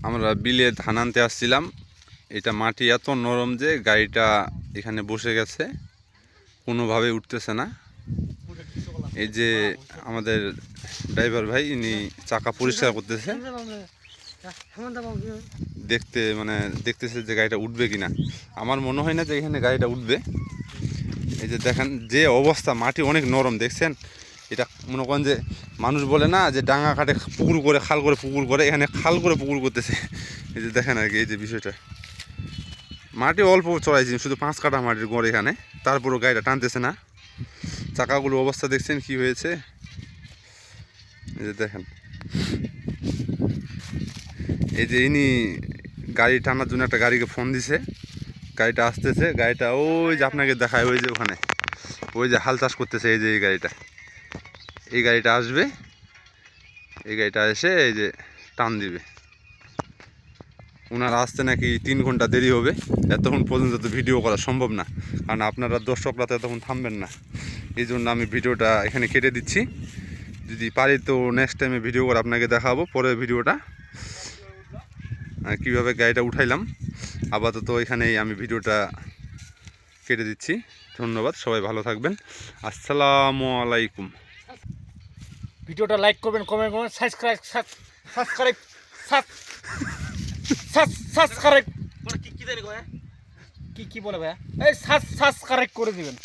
আমরা বিলে ধান আনতে আসছিলাম। এটা মাটি এত নরম যে গাড়িটা এখানে বসে গেছে, কোনোভাবে উঠতেছে না। এই যে আমাদের ড্রাইভার ভাই, ইনি চাকা পরিষ্কার করতেছে, দেখতেছে যে গাড়িটা উঠবে কিনা। আমার মনে হয় না যে এখানে গাড়িটা উঠবে। এই যে দেখেন যে অবস্থা, মাটি অনেক নরম, দেখছেন? এটা মনে করেন যে মানুষ বলে না যে ডাঙা কাটে পুকুর করে, খাল করে পুকুর করে, এখানে খাল করে পুকুর করতেছে। এই যে দেখেন আর কি, এই যে বিষয়টা, মাটি অল্প চড়াইছি, শুধু 5 কাঠা মাটির গড় এখানে, তারপরও গাড়িটা টানতেছে না। চাকাগুলো অবস্থা দেখছেন কি হয়েছে? এই যে দেখেন, এই যে ইনি গাড়ি টানার জন্য একটা গাড়িকে ফোন দিছে, গাড়িটা আসতেছে। গাড়িটা ওই যে আপনাকে দেখায়, ওই যে ওখানে, ওই যে হাল চাষ করতেছে, এই যে এই গাড়িটা আসবে, এই গাড়িটা এসে এই যে টান দিবে। ওনার আসতে নাকি 3 ঘন্টা দেরি হবে। এতক্ষণ পর্যন্ত তো ভিডিও করা সম্ভব না, কারণ আপনারা দর্শকরা তো এতক্ষণ থামবেন না। এই জন্য আমি ভিডিওটা এখানে কেটে দিচ্ছি। যদি পারি তো নেক্সট টাইমে ভিডিও করে আপনাকে দেখাবো, পরের ভিডিওটা কীভাবে গাড়িটা উঠাইলাম। আপাতত এখানেই আমি ভিডিওটা কেটে দিচ্ছি। ধন্যবাদ, সবাই ভালো থাকবেন। আসসালামু আলাইকুম। ভিডিওটা লাইক করবেন, কমেন্ট করবেন, সাবস্ক্রাইব কি বলে ভাইয়া, এই সাবস্ক্রাইব করে দিবেন।